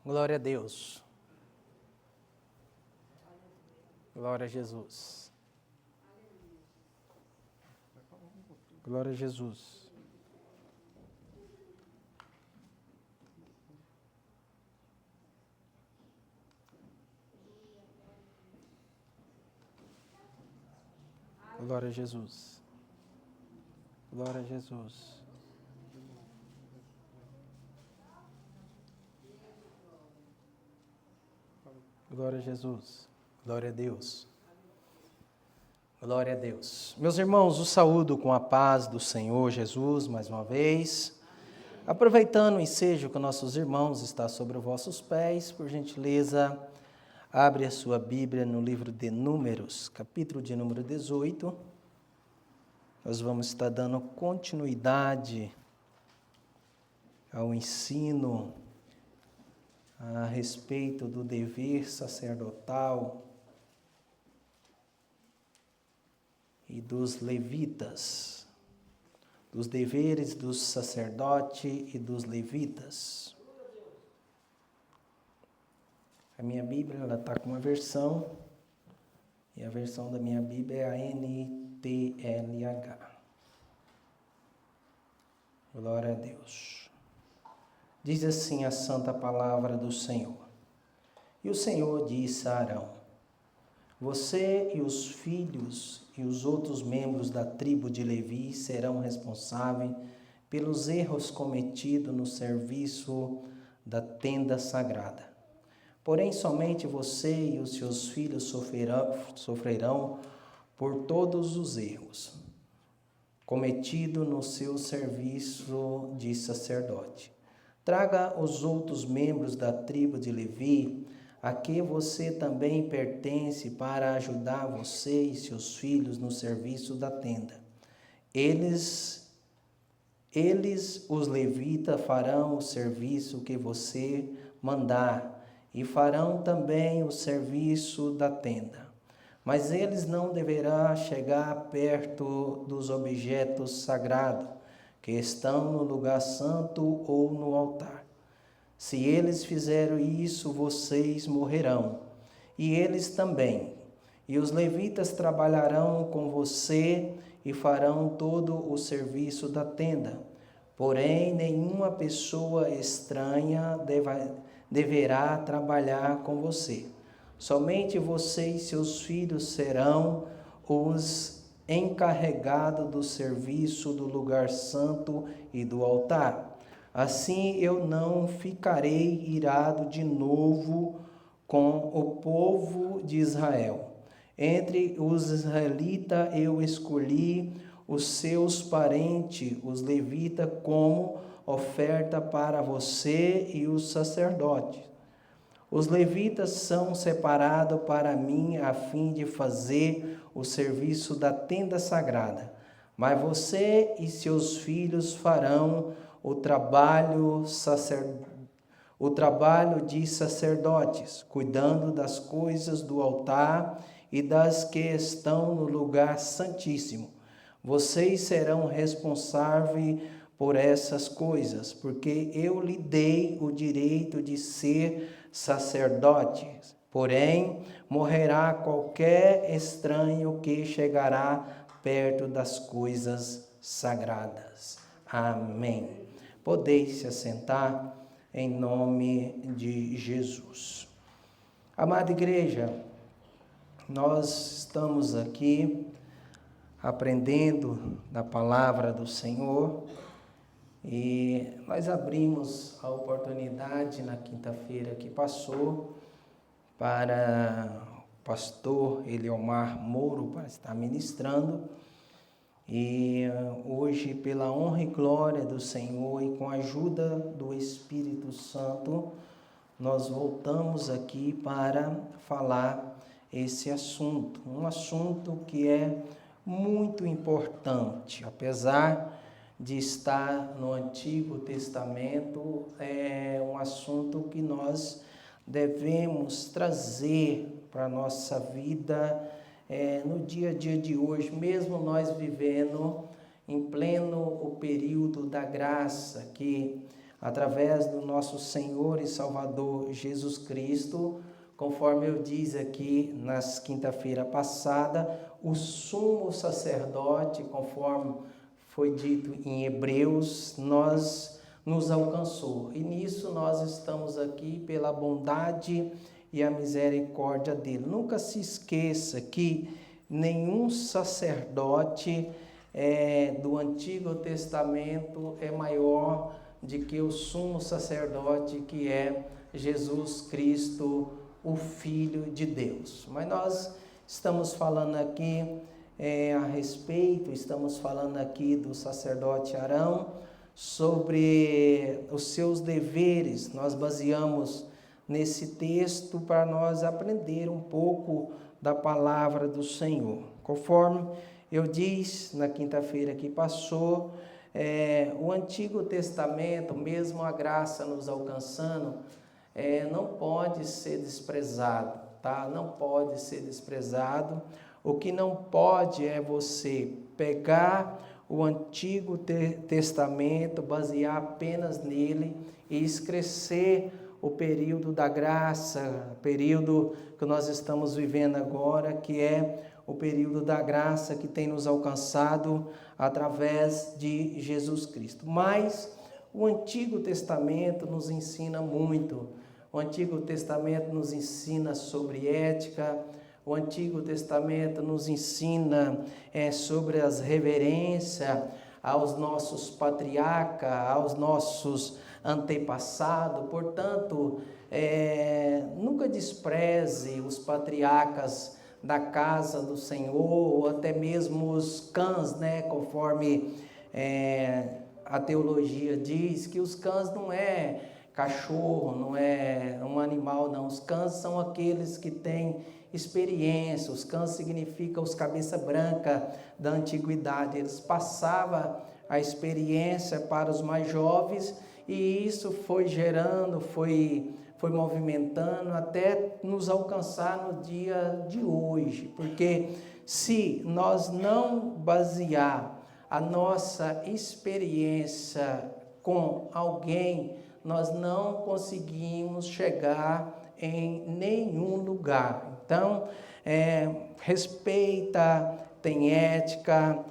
Glória a Deus. Glória a Jesus. Glória a Jesus. Glória a Jesus. Glória a Jesus. Glória a Jesus. Glória a Deus. Glória a Deus. Meus irmãos, os saúdo com a paz do Senhor Jesus mais uma vez. Aproveitando o ensejo que nossos irmãos está sobre os vossos pés, por gentileza, abre a sua Bíblia no livro de Números, capítulo de número 18. Nós vamos estar dando continuidade ao ensino a respeito do dever sacerdotal e dos levitas, dos deveres do sacerdote e dos levitas. A minha Bíblia está com uma versão, e a versão da minha Bíblia é a NTLH. Glória a Deus. Diz assim a santa palavra do Senhor. E o Senhor disse a Arão: você e os filhos e os outros membros da tribo de Levi serão responsáveis pelos erros cometidos no serviço da tenda sagrada. Porém, somente você e os seus filhos sofrerão por todos os erros cometidos no seu serviço de sacerdote. Traga os outros membros da tribo de Levi, a que você também pertence, para ajudar você e seus filhos no serviço da tenda. Eles, os levitas, farão o serviço que você mandar, e farão também o serviço da tenda. Mas eles não deverão chegar perto dos objetos sagrados que estão no lugar santo ou no altar. Se eles fizerem isso, vocês morrerão, e eles também. E os levitas trabalharão com você e farão todo o serviço da tenda. Porém, nenhuma pessoa estranha deverá trabalhar com você. Somente você e seus filhos serão os encarregados do serviço do lugar santo e do altar. Assim eu não ficarei irado de novo com o povo de Israel. Entre os israelitas eu escolhi os seus parentes, os levitas, como oferta para você e os sacerdotes. Os levitas são separados para mim a fim de fazer o serviço da tenda sagrada. Mas você e seus filhos farão o trabalho de sacerdotes, cuidando das coisas do altar e das que estão no lugar santíssimo. Vocês serão responsáveis por essas coisas, porque eu lhe dei o direito de ser sacerdotes. Porém, morrerá qualquer estranho que chegará perto das coisas sagradas. Amém. Podeis se assentar em nome de Jesus. Amada igreja, nós estamos aqui aprendendo da palavra do Senhor e nós abrimos a oportunidade na quinta-feira que passou para o pastor Eliomar Mouro para estar ministrando. E hoje, pela honra e glória do Senhor e com a ajuda do Espírito Santo, nós voltamos aqui para falar esse assunto. Um assunto que é muito importante, apesar de estar no Antigo Testamento, é um assunto que nós devemos trazer para a nossa vida no dia a dia de hoje, mesmo nós vivendo em pleno o período da graça, que através do nosso Senhor e Salvador Jesus Cristo, conforme eu disse aqui nas quinta-feira passada, o sumo sacerdote, conforme foi dito em Hebreus, nos alcançou. E nisso nós estamos aqui pela bondade e a misericórdia dele. Nunca se esqueça que nenhum sacerdote do Antigo Testamento é maior do que o sumo sacerdote, que é Jesus Cristo, o Filho de Deus. Mas nós estamos falando aqui estamos falando aqui do sacerdote Arão, sobre os seus deveres. Nós baseamos nesse texto para nós aprender um pouco da palavra do Senhor. Conforme eu disse na quinta-feira que passou, o Antigo Testamento, mesmo a graça nos alcançando, não pode ser desprezado, tá? Não pode ser desprezado. O que não pode é você pegar o Antigo Testamento, basear apenas nele e esquecer o período da graça, o período que nós estamos vivendo agora, que é o período da graça que tem nos alcançado através de Jesus Cristo. Mas o Antigo Testamento nos ensina muito. O Antigo Testamento nos ensina sobre ética. O Antigo Testamento nos ensina sobre as reverências aos nossos patriarcas, aos nossos antepassados. Portanto, nunca despreze os patriarcas da casa do Senhor, ou até mesmo os cães, né? Conforme a teologia diz, que os cães não é cachorro, não é um animal, não. Os cães são aqueles que têm experiência. Os cães significam os cabeça branca da antiguidade. Eles passavam a experiência para os mais jovens, e isso foi gerando, foi movimentando até nos alcançar no dia de hoje. Porque se nós não basear a nossa experiência com alguém, nós não conseguimos chegar em nenhum lugar. Então, respeita, tem ética,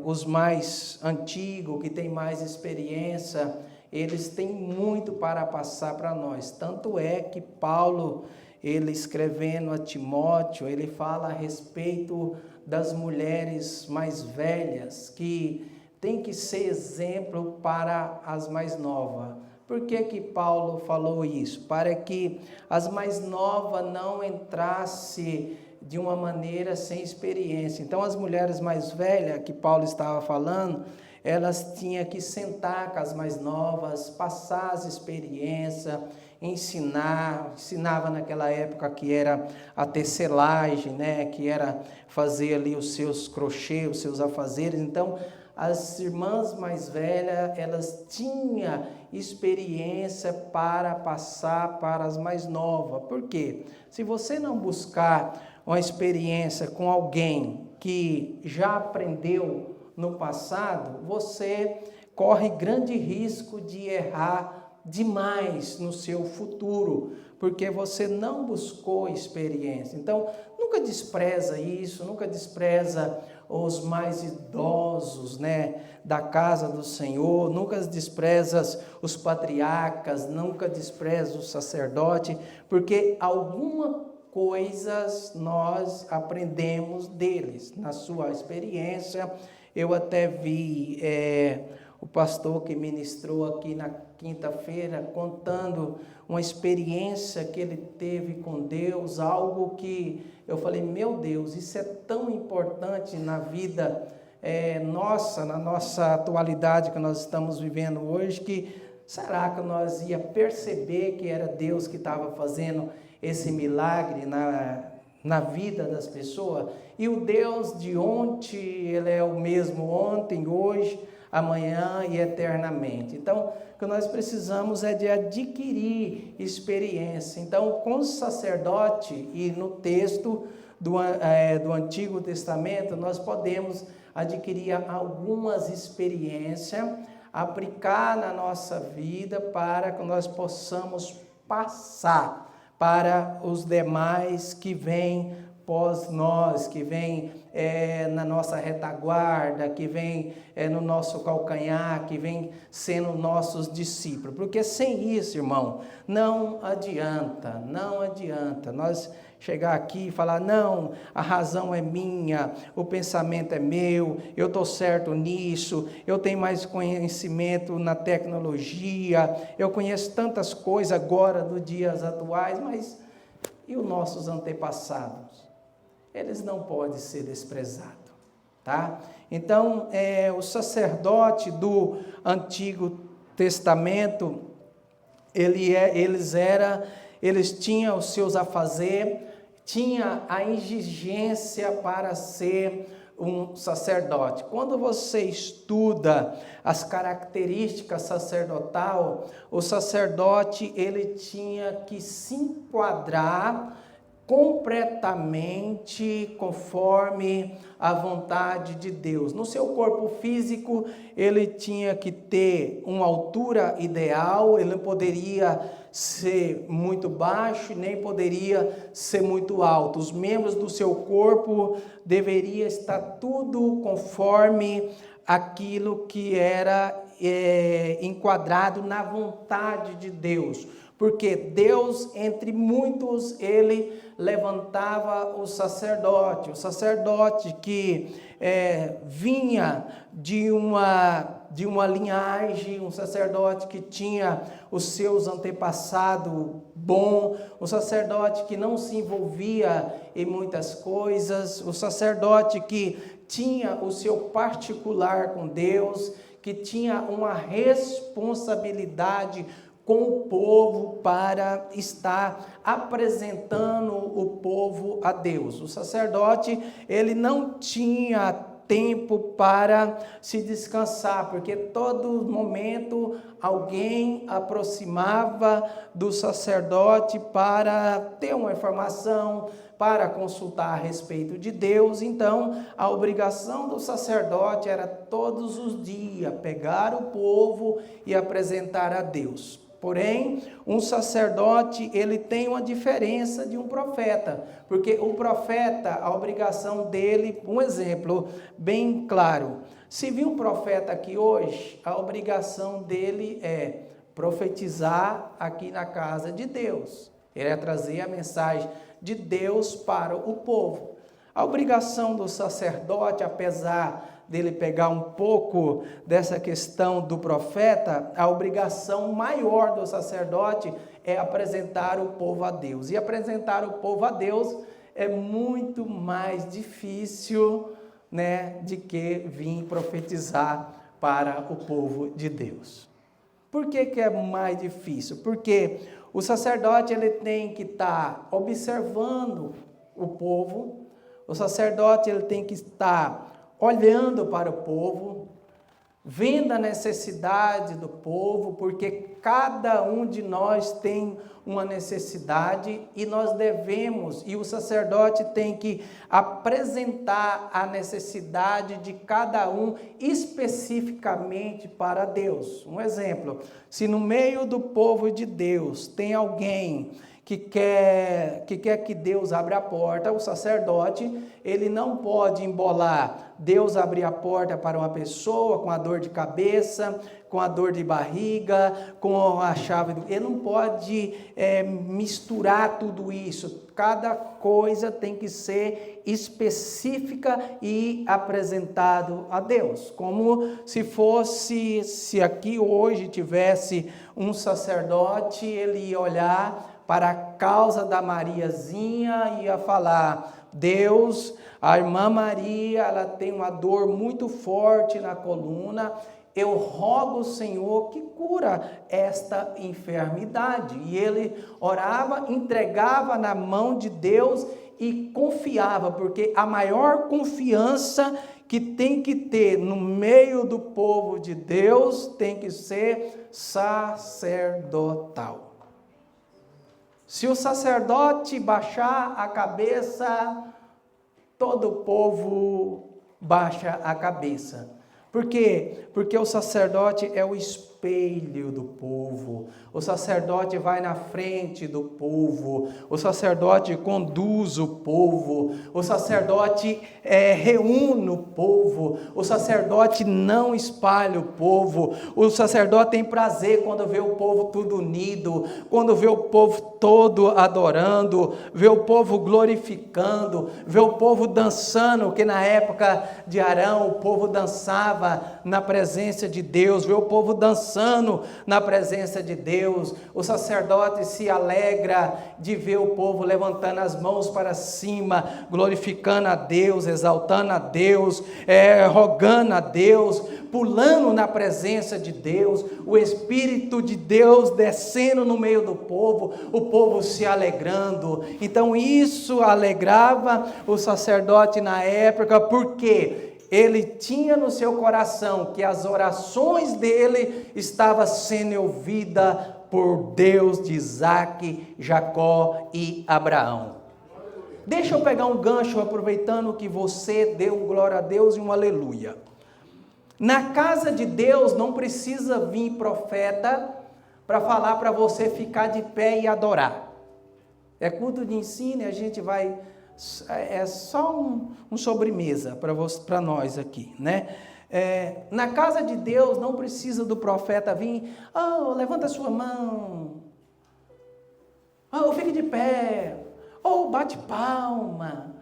os mais antigos, que têm mais experiência, eles têm muito para passar para nós. Tanto é que Paulo, ele escrevendo a Timóteo, ele fala a respeito das mulheres mais velhas, que tem que ser exemplo para as mais novas. Por que Paulo falou isso? Para que as mais novas não entrassem de uma maneira sem experiência. Então, as mulheres mais velhas, que Paulo estava falando, elas tinham que sentar com as mais novas, passar as experiências, ensinava naquela época que era a tecelagem, né? Que era fazer ali os seus crochês, os seus afazeres. Então, as irmãs mais velhas, elas tinham experiência para passar para as mais novas. Por quê? Se você não buscar uma experiência com alguém que já aprendeu no passado, você corre grande risco de errar demais no seu futuro, porque você não buscou experiência. Então, nunca despreza isso, nunca despreza os mais idosos, né, da casa do Senhor, nunca despreza os patriarcas, nunca despreza o sacerdote, porque algumas coisas nós aprendemos deles, na sua experiência. Eu até vi o pastor que ministrou aqui na quinta-feira contando uma experiência que ele teve com Deus, algo que eu falei, meu Deus, isso é tão importante na vida nossa, na nossa atualidade que nós estamos vivendo hoje, que será que nós ia perceber que era Deus que estava fazendo esse milagre na vida das pessoas? E o Deus de ontem, Ele é o mesmo ontem, hoje, amanhã e eternamente. Então, o que nós precisamos é de adquirir experiência. Então, com o sacerdote e no texto do Antigo Testamento, nós podemos adquirir algumas experiências aplicar na nossa vida para que nós possamos passar para os demais que vêm pós nós, que vem na nossa retaguarda, que vem no nosso calcanhar, que vem sendo nossos discípulos. Porque sem isso, irmão, não adianta nós chegar aqui e falar, não, a razão é minha, o pensamento é meu, eu estou certo nisso, eu tenho mais conhecimento na tecnologia, eu conheço tantas coisas agora dos dias atuais, mas e os nossos antepassados? Eles não podem ser desprezados, tá? Então, o sacerdote do Antigo Testamento, eles tinham os seus afazeres, tinha a exigência para ser um sacerdote. Quando você estuda as características sacerdotal, o sacerdote ele tinha que se enquadrar completamente conforme a vontade de Deus. No seu corpo físico, ele tinha que ter uma altura ideal, ele não poderia ser muito baixo, nem poderia ser muito alto. Os membros do seu corpo deveriam estar tudo conforme aquilo que era enquadrado na vontade de Deus. Porque Deus, entre muitos, ele levantava o sacerdote que vinha de uma linhagem, um sacerdote que tinha os seus antepassados bons, um sacerdote que não se envolvia em muitas coisas, o sacerdote que tinha o seu particular com Deus, que tinha uma responsabilidade com o povo para estar apresentando o povo a Deus. O sacerdote, ele não tinha tempo para se descansar, porque todo momento alguém aproximava do sacerdote para ter uma informação, para consultar a respeito de Deus. Então, a obrigação do sacerdote era todos os dias pegar o povo e apresentar a Deus. Porém, um sacerdote, ele tem uma diferença de um profeta, porque o profeta, a obrigação dele, um exemplo bem claro, se vir um profeta aqui hoje, a obrigação dele é profetizar aqui na casa de Deus, ele é trazer a mensagem de Deus para o povo. A obrigação do sacerdote, apesar dele pegar um pouco dessa questão do profeta, a obrigação maior do sacerdote é apresentar o povo a Deus. E apresentar o povo a Deus é muito mais difícil, né, de que vir profetizar para o povo de Deus. Por que é mais difícil? Porque o sacerdote ele tem que estar observando o povo, o sacerdote ele tem que estar olhando para o povo, vendo a necessidade do povo, porque cada um de nós tem uma necessidade e nós devemos, e o sacerdote tem que apresentar a necessidade de cada um especificamente para Deus. Um exemplo, se no meio do povo de Deus tem alguém que quer que Deus abra a porta, o sacerdote, ele não pode embolar Deus abrir a porta para uma pessoa com a dor de cabeça, com a dor de barriga, com a chave ele não pode misturar tudo isso. Cada coisa tem que ser específica e apresentado a Deus. Como se aqui hoje tivesse um sacerdote, ele ia olhar para a causa da Mariazinha e ia falar, Deus, a irmã Maria, ela tem uma dor muito forte na coluna, eu rogo o Senhor que cura esta enfermidade. E ele orava, entregava na mão de Deus e confiava, porque a maior confiança que tem que ter no meio do povo de Deus tem que ser sacerdotal. Se o sacerdote baixar a cabeça, todo o povo baixa a cabeça. Por quê? Porque o sacerdote é o espelho do povo. O sacerdote vai na frente do povo. O sacerdote conduz o povo. O sacerdote reúne o povo. O sacerdote não espalha o povo. O sacerdote tem prazer quando vê o povo tudo unido, quando vê o povo todo adorando, vê o povo glorificando, vê o povo dançando, que na época de Arão o povo dançava na presença de Deus, vê o povo dançando na presença de Deus. O sacerdote se alegra de ver o povo levantando as mãos para cima, glorificando a Deus, exaltando a Deus, rogando a Deus, pulando na presença de Deus, o Espírito de Deus descendo no meio do povo, o povo se alegrando. Então isso alegrava o sacerdote na época, porque ele tinha no seu coração que as orações dele estavam sendo ouvidas por Deus de Isaac, Jacó e Abraão. Deixa eu pegar um gancho, aproveitando que você deu um glória a Deus e um aleluia. Na casa de Deus não precisa vir profeta para falar para você ficar de pé e adorar. É culto de ensino e a gente vai... É só um sobremesa para nós aqui, né? Na casa de Deus não precisa do profeta vir, levanta a sua mão, fique de pé, bate palma,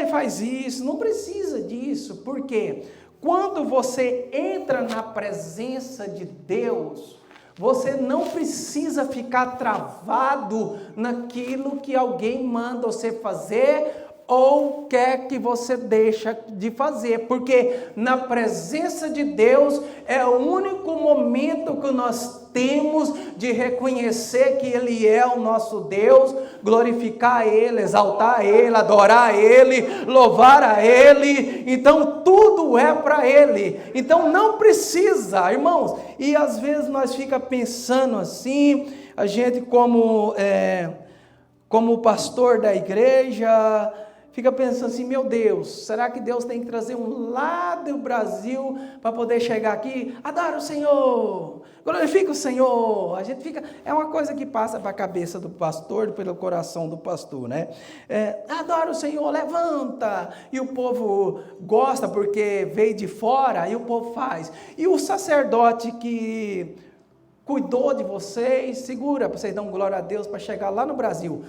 faz isso, não precisa disso, porque quando você entra na presença de Deus, você não precisa ficar travado naquilo que alguém manda você fazer ou quer que você deixe de fazer, porque na presença de Deus é o único momento que nós temos de reconhecer que Ele é o nosso Deus, glorificar Ele, exaltar Ele, adorar Ele, louvar a Ele. Então tudo é para Ele. Então não precisa, irmãos. E às vezes nós fica pensando assim, a gente como pastor da igreja fica pensando assim, meu Deus, será que Deus tem que trazer um lá do Brasil para poder chegar aqui? Adora o Senhor, glorifica o Senhor. A gente fica, é uma coisa que passa para a cabeça do pastor, pelo coração do pastor, né? Adora o Senhor, levanta. E o povo gosta porque veio de fora e o povo faz. E o sacerdote que cuidou de vocês, segura para vocês dar glória a Deus para chegar lá no Brasil.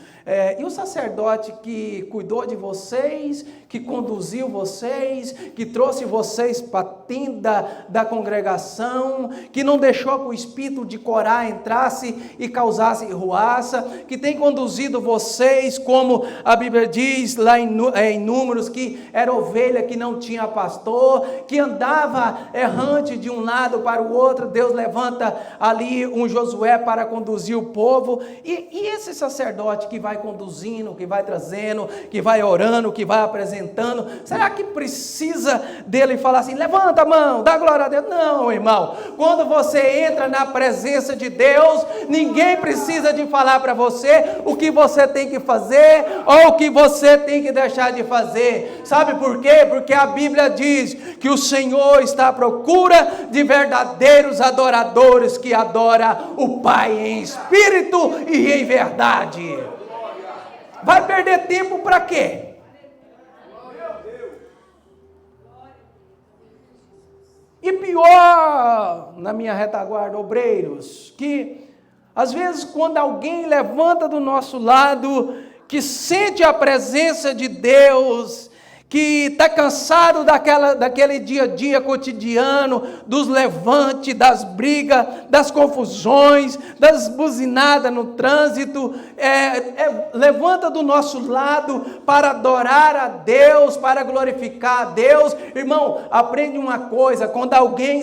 E o sacerdote que cuidou de vocês, que conduziu vocês, que trouxe vocês para a tenda da congregação, que não deixou que o espírito de Corá entrasse e causasse ruaça, que tem conduzido vocês, como a Bíblia diz lá em Números, que era ovelha que não tinha pastor, que andava errante de um lado para o outro. Deus levanta ali um Josué para conduzir o povo, e esse sacerdote que vai conduzindo, que vai trazendo, que vai orando, que vai apresentando, será que precisa dele falar assim, levanta a mão, dá glória a Deus? Não, irmão, quando você entra na presença de Deus, ninguém precisa de falar para você o que você tem que fazer, ou o que você tem que deixar de fazer. Sabe por quê? Porque a Bíblia diz que o Senhor está à procura de verdadeiros adoradores que adoram o Pai em espírito e em verdade. Vai perder tempo para quê? E pior, na minha retaguarda, obreiros, que às vezes quando alguém levanta do nosso lado, que sente a presença de Deus, que está cansado daquele dia a dia cotidiano, dos levantes, das brigas, das confusões, das buzinadas no trânsito, levanta do nosso lado para adorar a Deus, para glorificar a Deus. Irmão, aprende uma coisa, quando alguém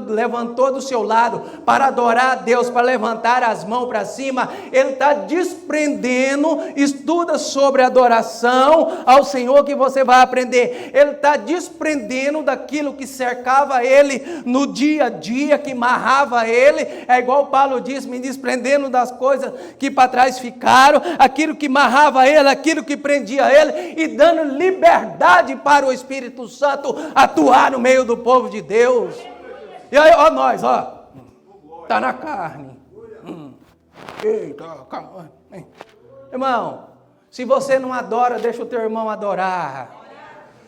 levantou do seu lado para adorar a Deus, para levantar as mãos para cima, ele está desprendendo, estuda sobre adoração ao Senhor, que você vai aprender aprender. Ele está desprendendo daquilo que cercava ele no dia a dia, que amarrava ele. É igual Paulo diz, me desprendendo das coisas que para trás ficaram, aquilo que amarrava ele, aquilo que prendia ele, e dando liberdade para o Espírito Santo atuar no meio do povo de Deus. E aí, ó nós, ó, está na carne. Eita, calma. Irmão, se você não adora, deixa o teu irmão adorar.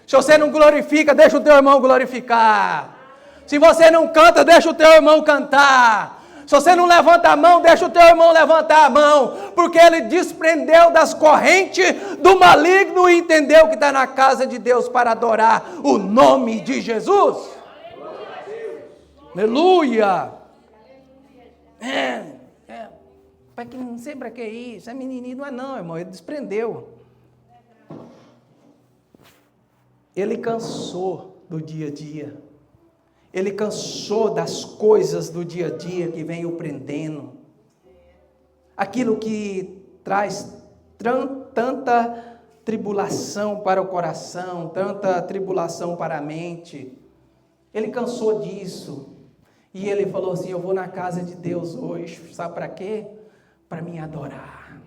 Se você não glorifica, deixa o teu irmão glorificar. Se você não canta, deixa o teu irmão cantar. Se você não levanta a mão, deixa o teu irmão levantar a mão. Porque ele desprendeu das correntes do maligno e entendeu que está na casa de Deus para adorar o nome de Jesus. Aleluia. Pai, que não sei para que isso, é menininho, não é não, irmão, ele desprendeu. Ele cansou do dia a dia, ele cansou das coisas do dia a dia que vem o prendendo, aquilo que traz tanta tribulação para o coração, tanta tribulação para a mente. Ele cansou disso, e ele falou assim, eu vou na casa de Deus hoje, sabe para quê? Para me adorar.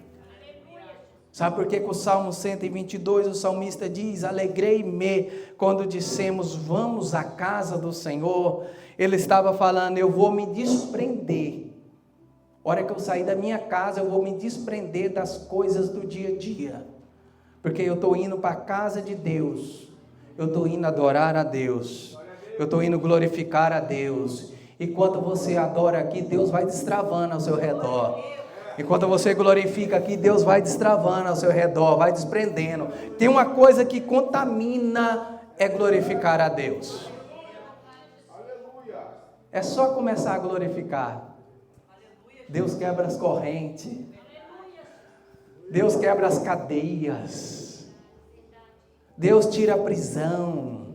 Sabe por que o Salmo 122, o salmista diz, alegrei-me quando dissemos, vamos à casa do Senhor. Ele estava falando, eu vou me desprender. A hora que eu sair da minha casa, eu vou me desprender das coisas do dia a dia. Porque eu estou indo para a casa de Deus. Eu estou indo adorar a Deus. Eu estou indo glorificar a Deus. E quando você adora aqui, Deus vai destravando ao seu redor. E quando você glorifica aqui, Deus vai destravando ao seu redor, vai desprendendo. Tem uma coisa que contamina, é glorificar a Deus. É só começar a glorificar. Deus quebra as correntes. Deus quebra as cadeias. Deus tira a prisão.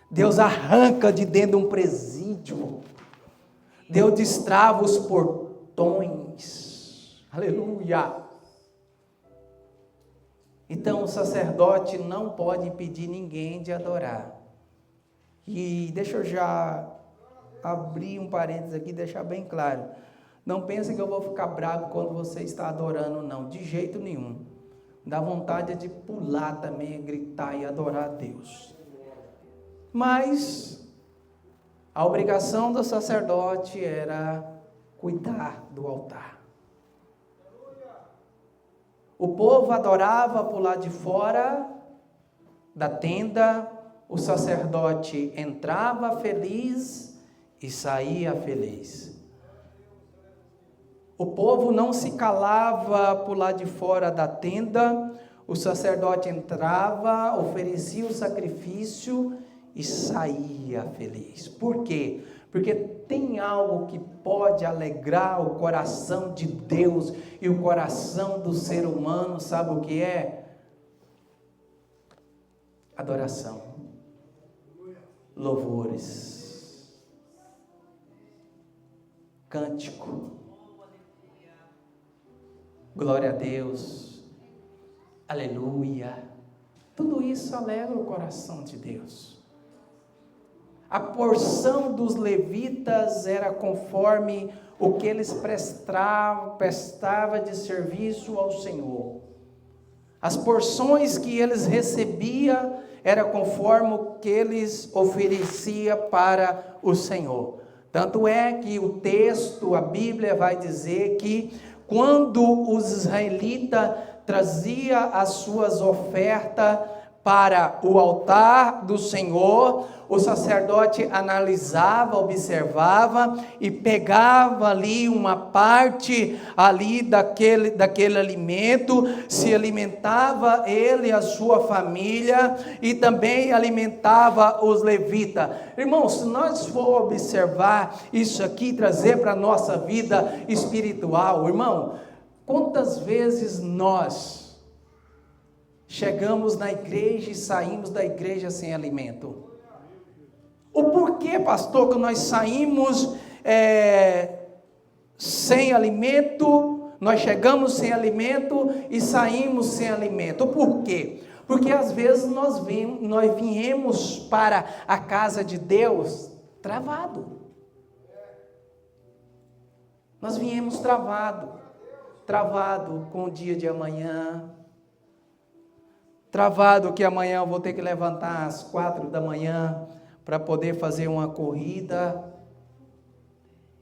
Deus arranca de dentro de um presídio. Deus destrava os portões. Aleluia. Então o sacerdote não pode impedir ninguém de adorar. E deixa eu já abrir um parênteses aqui e deixar bem claro. Não pense que eu vou ficar bravo quando você está adorando, não. De jeito nenhum. Dá vontade de pular também, gritar e adorar a Deus. Mas a obrigação do sacerdote era cuidar do altar. O povo adorava por lá de fora da tenda, o sacerdote entrava feliz e saía feliz. O povo não se calava por lá de fora da tenda, o sacerdote entrava, oferecia o sacrifício e saía feliz. Por quê? Porque tem algo que pode alegrar o coração de Deus e o coração do ser humano, sabe o que é? Adoração, louvores, cântico, glória a Deus, aleluia. Tudo isso alegra o coração de Deus. A porção dos levitas era conforme o que eles prestavam de serviço ao Senhor. As porções que eles recebiam era conforme o que eles ofereciam para o Senhor. Tanto é que o texto, a Bíblia vai dizer que quando os israelitas traziam as suas ofertas para o altar do Senhor, o sacerdote analisava, observava e pegava ali uma parte ali daquele alimento, se alimentava ele e a sua família e também alimentava os levitas. Irmãos, se nós for observar isso aqui, trazer para a nossa vida espiritual, irmão, quantas vezes nós chegamos na igreja e saímos da igreja sem alimento? O porquê, pastor, que nós saímos sem alimento, nós chegamos sem alimento e saímos sem alimento? Por quê? Porque às vezes nós viemos para a casa de Deus travado. Nós viemos travado com o dia de amanhã, travado que amanhã eu vou ter que levantar às 4 da manhã para poder fazer uma corrida,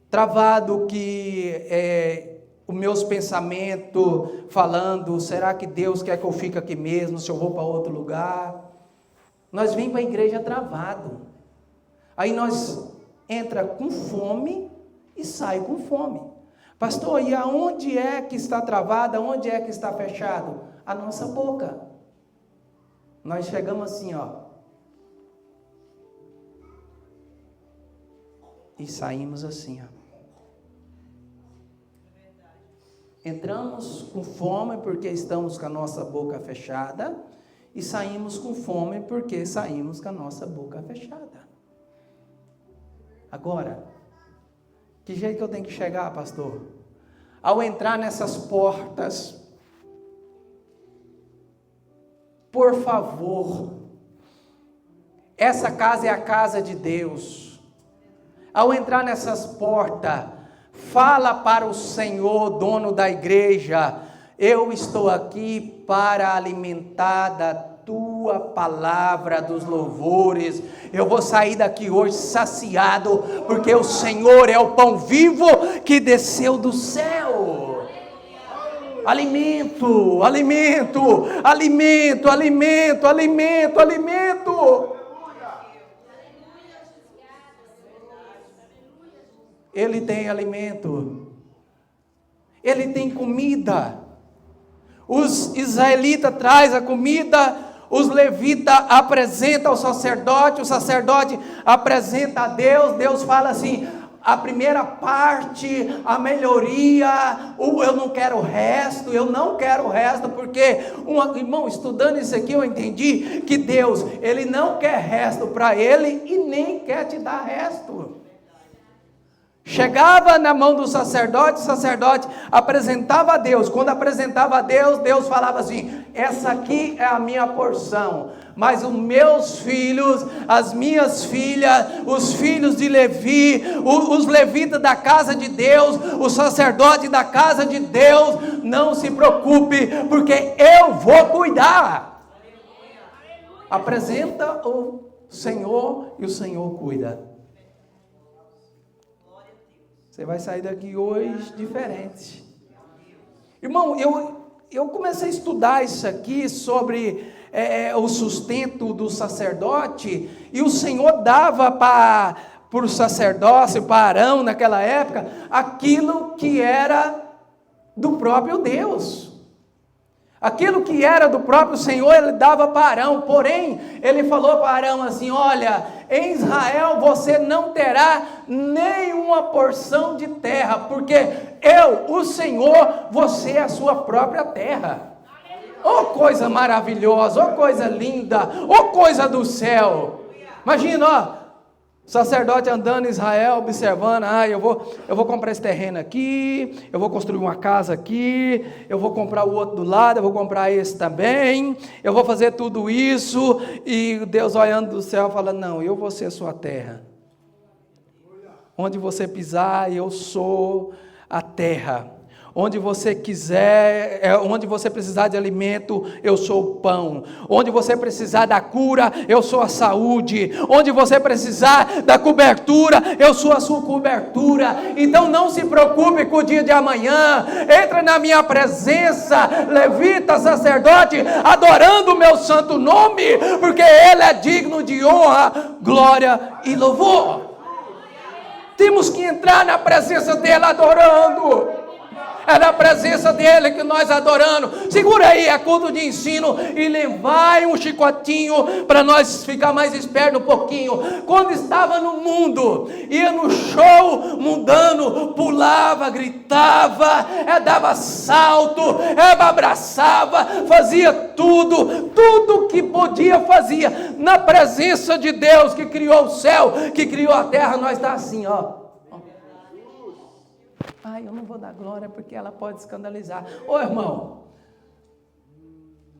travado que os meus pensamentos falando, será que Deus quer que eu fique aqui mesmo, se eu vou para outro lugar? Nós vim para a igreja travado, aí nós entra com fome e sai com fome. Pastor, e aonde é que está travado, aonde é que está fechado? A nossa boca. Nós chegamos assim, ó, e saímos assim, ó. Entramos com fome porque estamos com a nossa boca fechada, e saímos com fome porque saímos com a nossa boca fechada. Agora, que jeito que eu tenho que chegar, pastor? Ao entrar nessas portas, por favor, essa casa é a casa de Deus. Ao entrar nessas portas, fala para o Senhor, dono da igreja, eu estou aqui para alimentar da tua palavra, dos louvores. Eu vou sair daqui hoje saciado, porque o Senhor é o pão vivo que desceu do céu. Alimento, alimento, alimento, alimento, alimento, alimento. Ele tem alimento, ele tem comida. Os israelitas trazem a comida, os levitas apresentam ao sacerdote, o sacerdote apresenta a Deus, Deus fala assim, a primeira parte, a melhoria, eu não quero o resto, porque, irmão, estudando isso aqui eu entendi que Deus, Ele não quer resto para Ele e nem quer te dar resto. Chegava na mão do sacerdote, o sacerdote apresentava a Deus. Quando apresentava a Deus, Deus falava assim, essa aqui é a minha porção. Mas os meus filhos, as minhas filhas, os filhos de Levi, os levitas da casa de Deus, o sacerdote da casa de Deus, não se preocupe, porque eu vou cuidar. Apresenta o Senhor e o Senhor cuida. Você vai sair daqui hoje diferente. Irmão, eu comecei a estudar isso aqui sobre o sustento do sacerdote, e o Senhor dava para o sacerdócio, para Arão naquela época, aquilo que era do próprio Deus. Aquilo que era do próprio Senhor, Ele dava para Arão, porém, Ele falou para Arão assim, olha, em Israel você não terá nenhuma porção de terra, porque eu, o Senhor, você é a sua própria terra. Oh coisa maravilhosa, oh coisa linda, oh coisa do céu. Imagina, ó, o sacerdote andando em Israel, observando, eu vou comprar esse terreno aqui, eu vou construir uma casa aqui, eu vou comprar o outro do lado, eu vou comprar esse também, eu vou fazer tudo isso, e Deus olhando do céu falando, não, eu vou ser a sua terra. Onde você pisar, eu sou a terra. Onde você quiser, onde você precisar de alimento, eu sou o pão. Onde você precisar da cura, eu sou a saúde. Onde você precisar da cobertura, eu sou a sua cobertura. Então não se preocupe com o dia de amanhã. Entra na minha presença, levita, sacerdote, adorando o meu santo nome, porque Ele é digno de honra, glória e louvor. Temos que entrar na presença dEle adorando. É na presença dele que nós adoramos. Segura aí, é culto de ensino. E levai um chicotinho para nós ficar mais esperto um pouquinho. Quando estava no mundo, ia no show mundano, pulava, gritava, dava salto, abraçava, fazia tudo que podia fazia. Na presença de Deus que criou o céu, que criou a terra, nós está assim, ó. Eu não vou dar glória porque ela pode escandalizar. Ô irmão,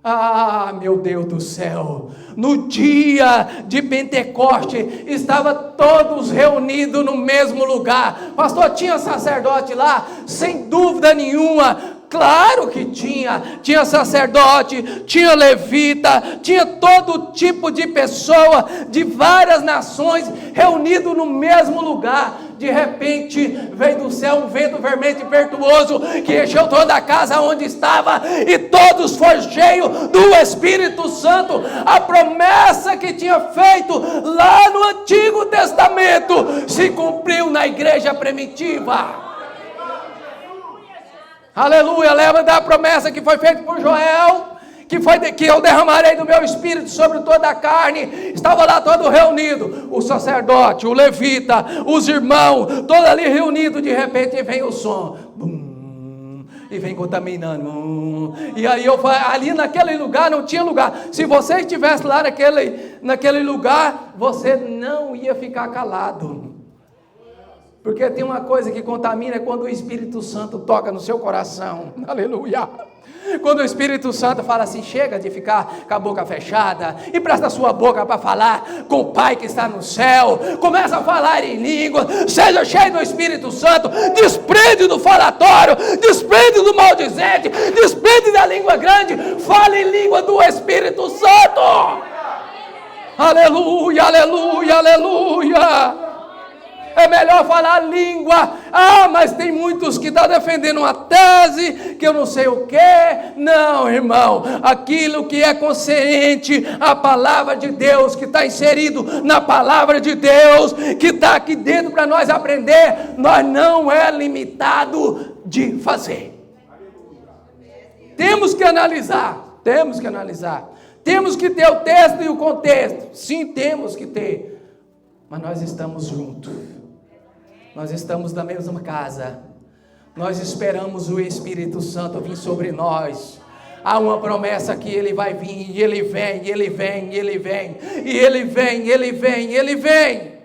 Ah, meu Deus do céu, no dia de Pentecoste, estavam todos reunidos no mesmo lugar. Pastor, tinha sacerdote lá? Sem dúvida nenhuma. Claro que tinha sacerdote, tinha levita, tinha todo tipo de pessoa, de várias nações, reunido no mesmo lugar. De repente, veio do céu um vento vermelho e impetuoso, que encheu toda a casa onde estava, e todos foram cheios do Espírito Santo. A promessa que tinha feito lá no Antigo Testamento, se cumpriu na igreja primitiva. Aleluia, lembra da promessa que foi feita por Joel, que eu derramarei do meu espírito sobre toda a carne. Estava lá todo reunido, o sacerdote, o levita, os irmãos, todos ali reunidos. De repente vem o som, bum, e vem contaminando, e aí ali naquele lugar não tinha lugar. Se você estivesse lá naquele lugar, você não ia ficar calado. Porque tem uma coisa que contamina, é quando o Espírito Santo toca no seu coração. Aleluia. Quando o Espírito Santo fala assim, chega de ficar com a boca fechada, e presta a sua boca para falar com o Pai que está no céu. Começa a falar em língua, seja cheio do Espírito Santo, desprende do falatório, desprende do maldizente, desprende da língua grande, fala em língua do Espírito Santo. Aleluia, aleluia, aleluia. É melhor falar língua. Ah, mas tem muitos que estão defendendo uma tese, que eu não sei o que. Não, irmão, aquilo que é consciente, a palavra de Deus, que está inserido na palavra de Deus, que está aqui dentro para nós aprender, nós não é limitado de fazer. Temos que analisar, temos que ter o texto e o contexto. Sim, temos que ter, mas nós estamos juntos. Nós estamos na mesma casa. Nós esperamos o Espírito Santo vir sobre nós. Há uma promessa que Ele vai vir, e Ele vem, e Ele vem, e Ele vem, e Ele vem, e Ele vem, e Ele vem.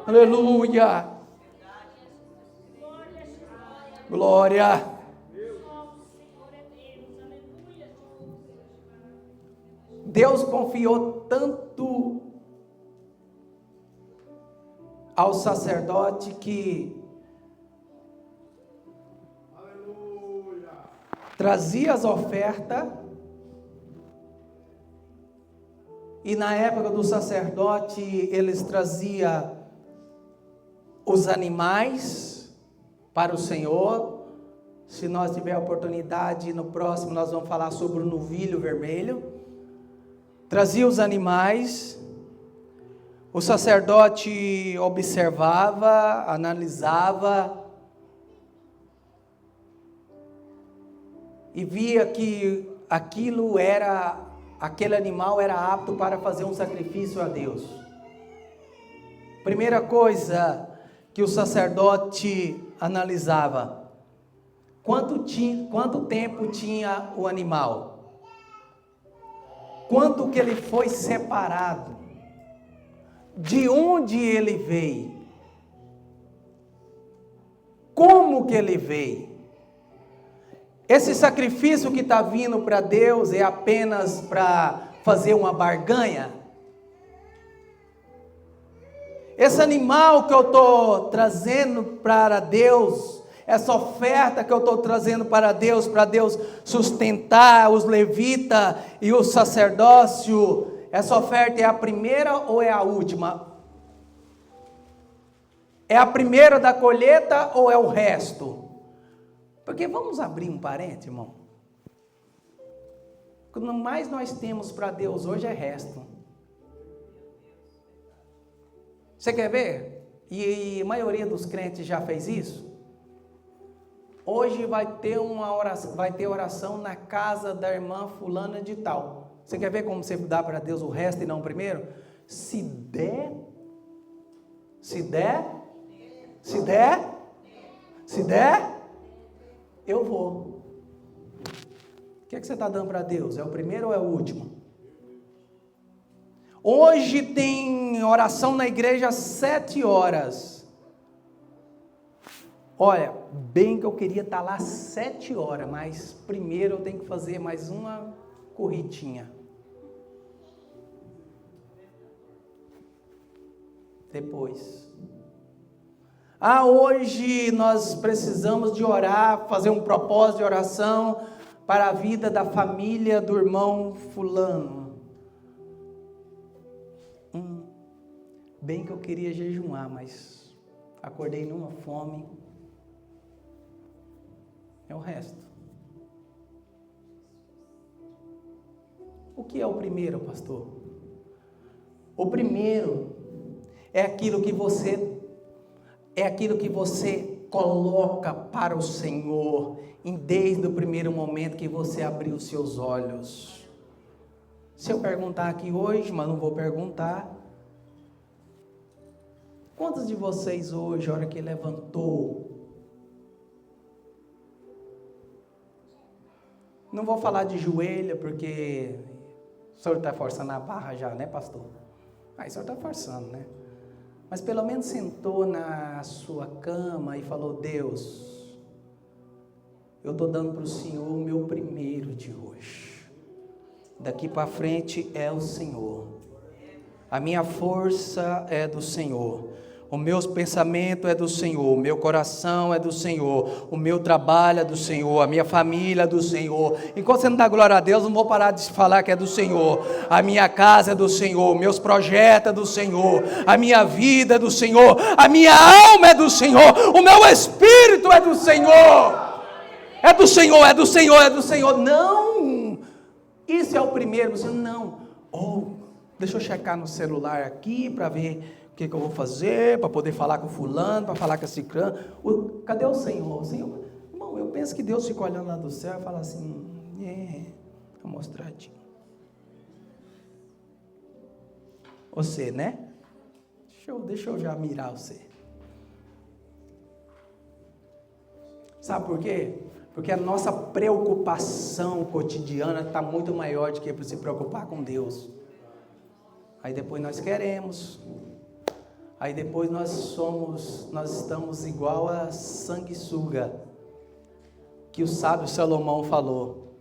Aleluia. Glória. Deus confiou tanto ao sacerdote que trazia as ofertas, e na época do sacerdote eles traziam os animais para o Senhor. Se nós tiver a oportunidade, no próximo nós vamos falar sobre o novilho vermelho. Trazia os animais. O sacerdote observava, analisava e via que aquele animal era apto para fazer um sacrifício a Deus. Primeira coisa que o sacerdote analisava: quanto tempo tinha o animal? Quanto que ele foi separado? De onde ele veio? Como que ele veio? Esse sacrifício que está vindo para Deus é apenas para fazer uma barganha? Esse animal que eu estou trazendo para Deus, essa oferta que eu estou trazendo para Deus sustentar os levitas e o sacerdócio, essa oferta é a primeira ou é a última? É a primeira da colheita ou é o resto? Porque vamos abrir um parênteses, irmão. O que mais nós temos para Deus hoje é resto. Você quer ver? E a maioria dos crentes já fez isso? Hoje vai ter oração na casa da irmã fulana de tal. Você quer ver como você dá para Deus o resto e não o primeiro? Se der, eu vou. O que você está dando para Deus? É o primeiro ou é o último? Hoje tem oração na igreja às 7 horas. Olha, bem que eu queria estar lá às 7 horas, mas primeiro eu tenho que fazer mais uma corridinha. Depois. Hoje nós precisamos de orar, fazer um propósito de oração para a vida da família do irmão fulano. Bem que eu queria jejuar, mas acordei numa fome. É o resto. O que é o primeiro, pastor? O primeiro é aquilo que você coloca para o Senhor desde o primeiro momento que você abriu os seus olhos. Se eu perguntar aqui hoje, mas não vou perguntar, quantos de vocês hoje, a hora que levantou, não vou falar de joelho, porque o senhor está forçando a barra já, né, pastor? O senhor está forçando, né? Mas pelo menos sentou na sua cama e falou: Deus, eu estou dando para o Senhor o meu primeiro de hoje. Daqui para frente é o Senhor. A minha força é do Senhor. O meu pensamento é do Senhor, o meu coração é do Senhor, o meu trabalho é do Senhor, a minha família é do Senhor. Enquanto você não dá glória a Deus, não vou parar de falar que é do Senhor. A minha casa é do Senhor, meus projetos é do Senhor, a minha vida é do Senhor, a minha alma é do Senhor, o meu espírito é do Senhor. É do Senhor, é do Senhor, é do Senhor. Não, isso é o primeiro. Você não, deixa eu checar no celular aqui para ver o que eu vou fazer, para poder falar com fulano, para falar com a ciclano. Cadê o Senhor? O Senhor, irmão, eu penso que Deus fica olhando lá do céu e fala assim, amostradinho. Você, né? Deixa eu já mirar você. Sabe por quê? Porque a nossa preocupação cotidiana está muito maior do que se preocupar com Deus. Aí depois nós queremos... Aí depois nós estamos igual a sanguessuga, que o sábio Salomão falou.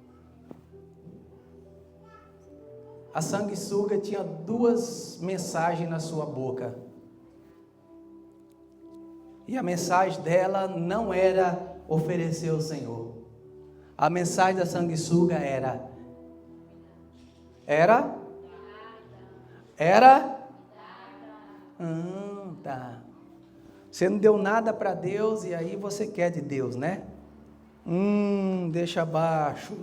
A sanguessuga tinha 2 mensagens na sua boca. E a mensagem dela não era oferecer ao Senhor. A mensagem da sanguessuga era? Tá. Você não deu nada para Deus e aí você quer de Deus, né? Deixa abaixo.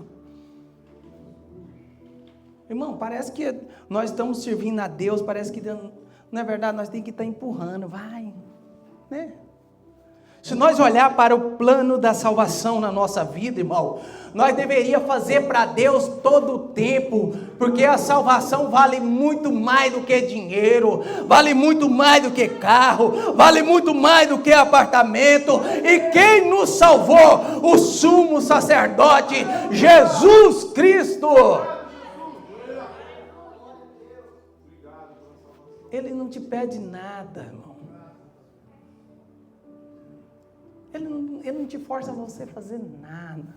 Irmão, parece que nós estamos servindo a Deus, parece que não é verdade, nós temos que estar empurrando, vai, né? Se nós olhar para o plano da salvação na nossa vida, irmão, nós deveríamos fazer para Deus todo o tempo, porque a salvação vale muito mais do que dinheiro, vale muito mais do que carro, vale muito mais do que apartamento, e quem nos salvou? O sumo sacerdote, Jesus Cristo. Ele não te pede nada, irmão. Ele não te força a você fazer nada.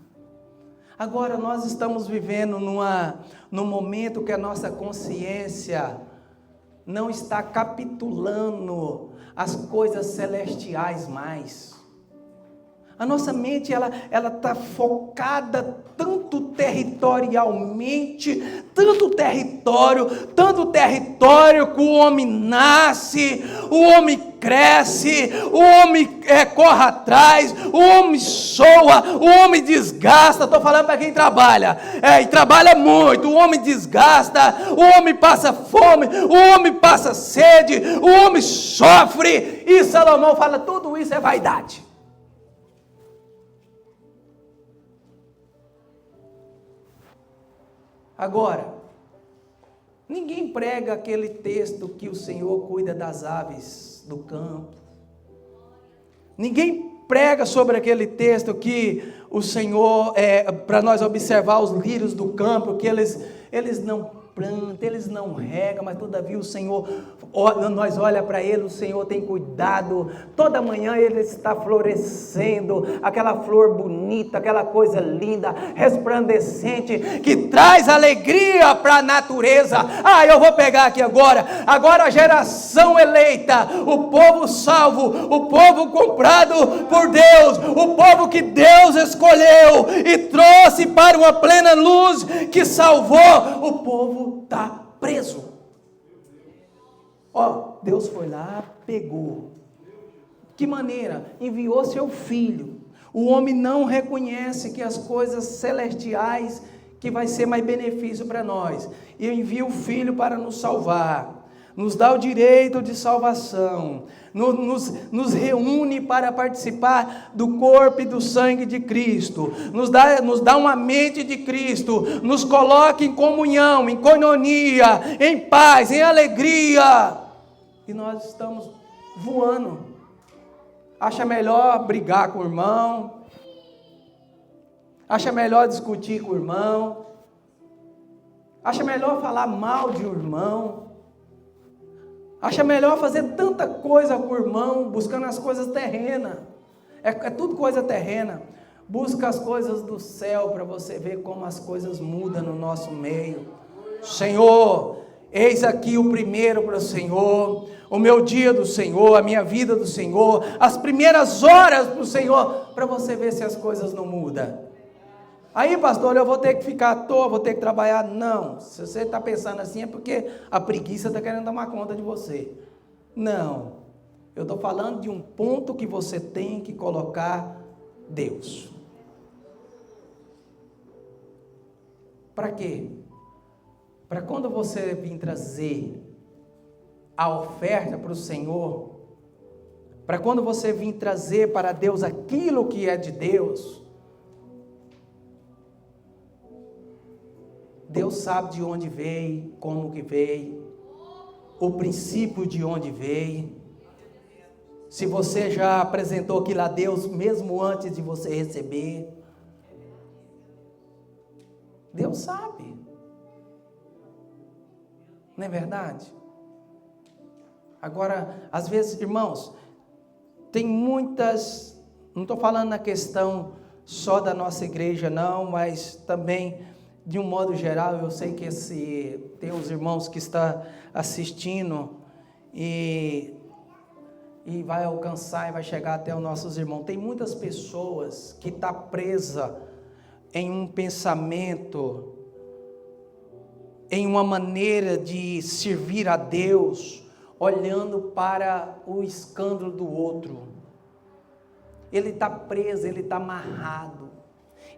Agora nós estamos vivendo num momento que a nossa consciência não está capitulando as coisas celestiais mais. A nossa mente ela está focada tanto territorialmente, tanto território que o homem nasce, o homem cresce, o homem corre atrás, o homem soa, o homem desgasta. Estou falando para quem trabalha, e trabalha muito. O homem desgasta, o homem passa fome, o homem passa sede, o homem sofre. E Salomão fala: tudo isso é vaidade. Agora, ninguém prega aquele texto que o Senhor cuida das aves do campo. Ninguém prega sobre aquele texto que o Senhor, para nós observar os lírios do campo, que eles não planta, eles não regam, mas todavia o Senhor, nós olha para ele, o Senhor tem cuidado, toda manhã ele está florescendo, aquela flor bonita, aquela coisa linda, resplandecente, que traz alegria para a natureza. Eu vou pegar aqui agora a geração eleita, o povo salvo, o povo comprado por Deus, o povo que Deus escolheu e trouxe para uma plena luz, que salvou. O povo está preso. Deus foi lá, pegou. Que maneira? Enviou seu filho. O homem não reconhece que as coisas celestiais, que vai ser mais benefício para nós, e envia o filho para nos salvar, nos dá o direito de salvação, nos reúne para participar do corpo e do sangue de Cristo, nos dá uma mente de Cristo, nos coloca em comunhão, em coinonia, em paz, em alegria, e nós estamos voando. Acha melhor brigar com o irmão, acha melhor discutir com o irmão, acha melhor falar mal de um irmão, acha melhor fazer tanta coisa com o irmão, buscando as coisas terrenas. É tudo coisa terrena. Busca as coisas do céu para você ver como as coisas mudam no nosso meio. Senhor, eis aqui o primeiro para o Senhor, o meu dia do Senhor, a minha vida do Senhor, as primeiras horas para o Senhor, para você ver se as coisas não mudam. Aí, pastor, eu vou ter que ficar à toa, vou ter que trabalhar. Não, se você está pensando assim é porque a preguiça está querendo tomar conta de você. Não, eu estou falando de um ponto que você tem que colocar Deus. Para quê? Para quando você vir trazer a oferta para o Senhor, para quando você vir trazer para Deus aquilo que é de Deus, Deus sabe de onde veio, como que veio, o princípio de onde veio. Se você já apresentou aquilo a Deus, mesmo antes de você receber, Deus sabe. Não é verdade? Agora, às vezes, irmãos, tem muitas, não estou falando na questão só da nossa igreja não, mas também de um modo geral. Eu sei que tem os irmãos que estão assistindo e vai alcançar e vai chegar até os nossos irmãos. Tem muitas pessoas que estão presas em um pensamento, em uma maneira de servir a Deus, olhando para o escândalo do outro. Ele está preso, ele está amarrado,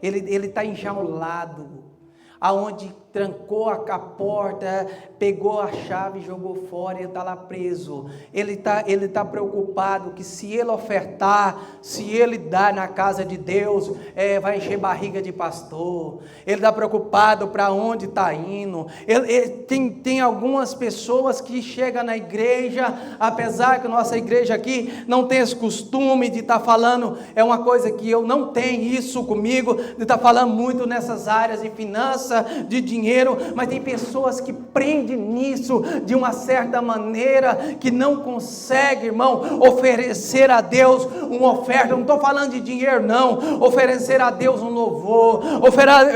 ele está enjaulado, aonde trancou a porta, pegou a chave e jogou fora, ele está lá preso. Ele tá preocupado que se ele ofertar, se ele dar na casa de Deus, vai encher barriga de pastor. Ele está preocupado para onde está indo. Tem algumas pessoas que chegam na igreja, apesar que a nossa igreja aqui não tem esse costume de estar falando, é uma coisa que eu não tenho isso comigo, de estar falando muito nessas áreas de finanças, de dinheiro, mas tem pessoas que prendem nisso de uma certa maneira, que não consegue, irmão, oferecer a Deus uma oferta. Não estou falando de dinheiro não, oferecer a Deus um louvor,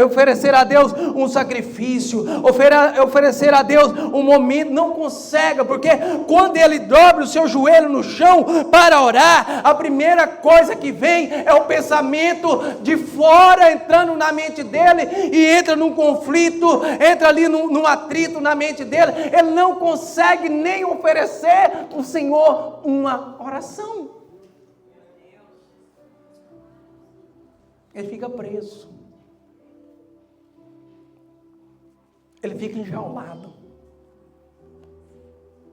oferecer a Deus um sacrifício, oferecer a Deus um momento. Não consegue, porque quando ele dobra o seu joelho no chão para orar, a primeira coisa que vem é o pensamento de fora entrando na mente dele, e entra num conflito, entra ali num atrito na mente dele. Ele não consegue nem oferecer ao Senhor uma oração. Ele fica preso, ele fica enjaulado,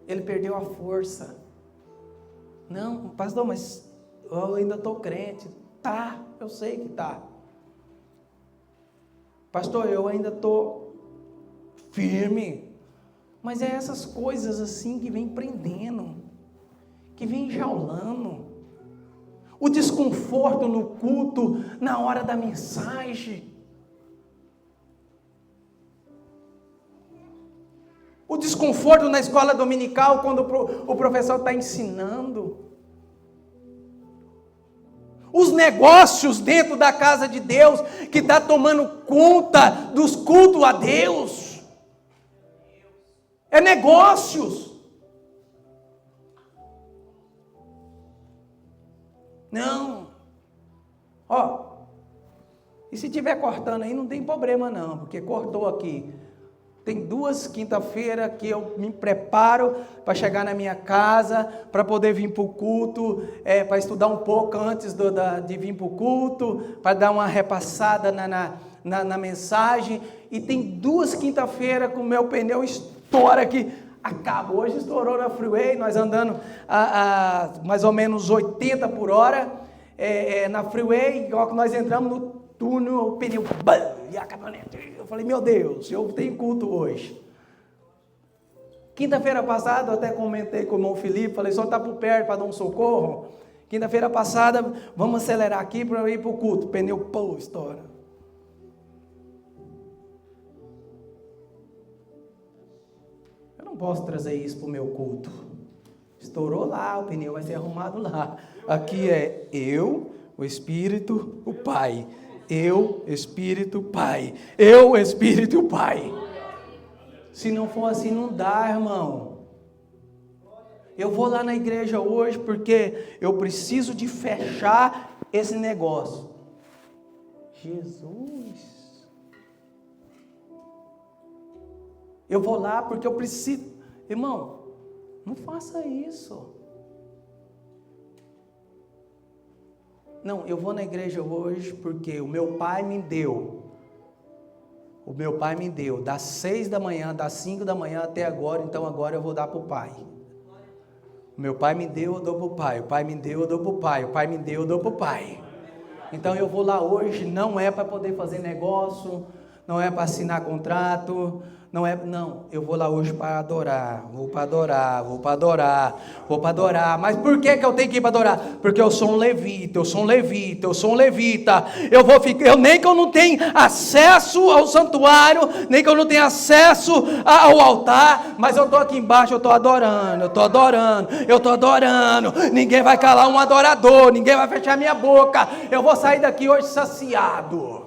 ele perdeu a força. Não, pastor, mas eu ainda estou crente. Tá, eu sei que tá. Pastor, eu ainda estou firme, mas é essas coisas assim que vem prendendo, que vem enjaulando, o desconforto no culto, na hora da mensagem, O desconforto na escola dominical quando o professor está ensinando. Os negócios dentro da casa de Deus que está tomando conta dos cultos a Deus. É negócios. Não. Ó. E se estiver cortando aí, não tem problema não, porque cortou aqui. Tem 2 quinta-feiras que eu me preparo para chegar na minha casa, para poder vir para o culto, para estudar um pouco antes de vir para o culto, para dar uma repassada na mensagem. E tem 2 quinta-feiras que o meu pneu estoura aqui. Acaba. Hoje estourou na freeway, nós andando a mais ou menos 80 por hora na freeway, igual que nós entramos no túnel, o pneu, e a caminhonete. Eu falei, meu Deus, eu tenho culto hoje. Quinta-feira passada, eu até comentei com o irmão Felipe, falei, só está por perto para dar um socorro. Quinta-feira passada, vamos acelerar aqui para ir para o culto. O pneu, estoura. Eu não posso trazer isso para o meu culto. Estourou lá, o pneu vai ser arrumado lá. Aqui é eu, o Espírito, o Pai. Eu, Espírito, Pai. Eu, Espírito, Pai. Se não for assim, não dá, irmão. Eu vou lá na igreja hoje porque eu preciso de fechar esse negócio. Jesus. Eu vou lá porque eu preciso. Irmão, não faça isso. Não, eu vou na igreja hoje porque o meu pai me deu. O meu pai me deu das 6 da manhã, das 5 da manhã até agora, então agora eu vou dar para o pai. O meu pai me deu, eu dou para o pai. O pai me deu, eu dou para o pai. O pai me deu, eu dou para o pai. Então eu vou lá hoje, não é para poder fazer negócio, não é para assinar contrato, não, eu vou lá hoje para adorar, vou para adorar, mas por que eu tenho que ir para adorar? Porque eu sou um levita, nem que eu não tenha acesso ao santuário, nem que eu não tenha acesso ao altar, mas eu estou aqui embaixo, eu estou adorando, ninguém vai calar um adorador, ninguém vai fechar minha boca, eu vou sair daqui hoje saciado.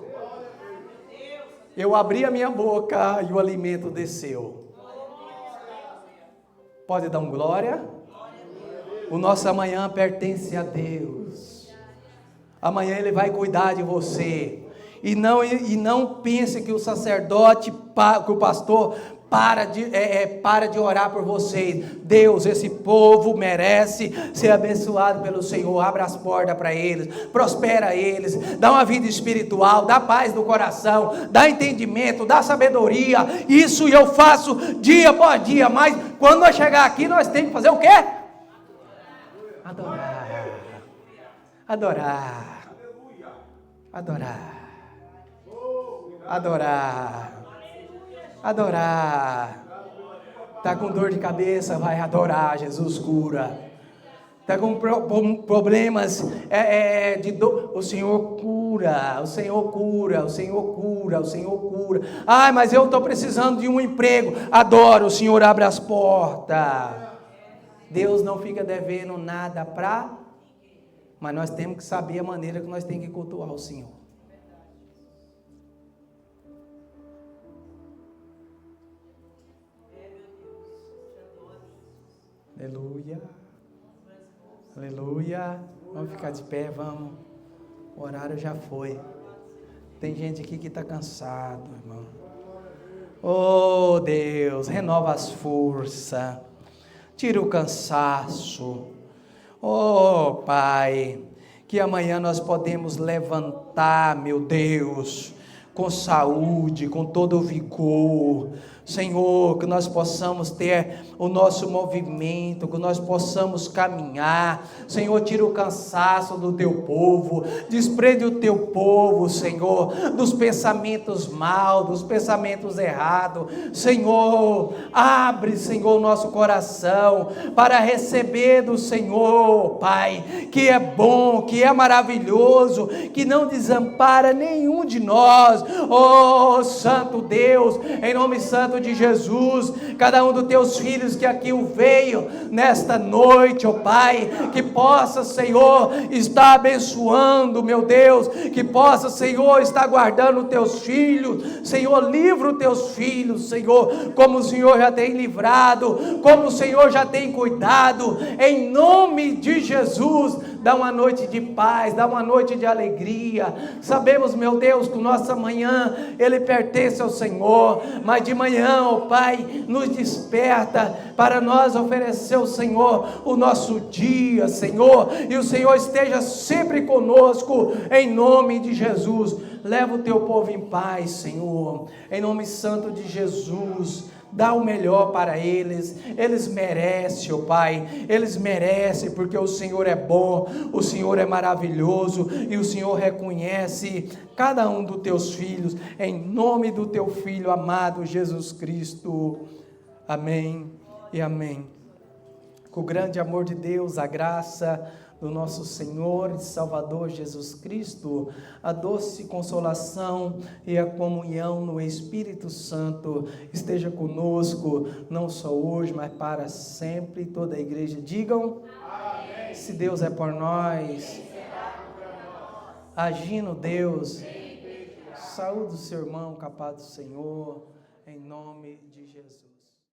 Eu abri a minha boca e o alimento desceu. Pode dar um glória? O nosso amanhã pertence a Deus. Amanhã Ele vai cuidar de você. E não pense que o sacerdote, que o pastor para de orar por vocês. Deus, esse povo merece ser abençoado pelo Senhor. Abra as portas para eles, prospera eles, dá uma vida espiritual, dá paz no coração, dá entendimento, dá sabedoria. Isso eu faço dia após dia, mas quando nós chegar aqui nós temos que fazer o quê? Adorar. Está com dor de cabeça, vai adorar, Jesus cura. Está com problemas de dor, o Senhor cura. Ai, mas eu estou precisando de um emprego. Adora, o Senhor abre as portas. Deus não fica devendo nada mas nós temos que saber a maneira que nós temos que cultuar o Senhor. Aleluia. Vamos ficar de pé, vamos. O horário já foi. Tem gente aqui que está cansado, irmão. Oh Deus, renova as forças. Tira o cansaço. Oh Pai, que amanhã nós podemos levantar, meu Deus, com saúde, com todo o vigor. Senhor, que nós possamos ter o nosso movimento, que nós possamos caminhar. Senhor, tira o cansaço do teu povo, desprende o teu povo, Senhor, dos pensamentos maus, dos pensamentos errados. Senhor, abre, Senhor, o nosso coração para receber do Senhor, Pai, que é bom, que é maravilhoso, que não desampara nenhum de nós. Oh, Santo Deus, em nome santo santo de Jesus, cada um dos teus filhos que aqui o veio nesta noite, ó Pai, que possa, Senhor, estar abençoando, meu Deus, que possa, Senhor, estar guardando teus filhos, Senhor, livra os teus filhos, Senhor, como o Senhor já tem livrado, como o Senhor já tem cuidado, em nome de Jesus. Dá uma noite de paz, dá uma noite de alegria. Sabemos, meu Deus, que nossa manhã, ele pertence ao Senhor, mas de manhã, ó Pai, nos desperta para nós oferecer ao Senhor o nosso dia, Senhor, e o Senhor esteja sempre conosco, em nome de Jesus. Leva o teu povo em paz, Senhor, em nome santo de Jesus. Dá o melhor para eles merecem, ó Pai, eles merecem, porque o Senhor é bom, o Senhor é maravilhoso, e o Senhor reconhece cada um dos teus filhos, em nome do teu Filho amado Jesus Cristo, amém e amém. Com o grande amor de Deus, a graça do nosso Senhor e Salvador Jesus Cristo, a doce consolação e a comunhão no Espírito Santo esteja conosco, não só hoje, mas para sempre. Toda a igreja digam, amém. Se Deus é por nós, agindo Deus, saúde o seu irmão, capaz do Senhor, em nome de Jesus.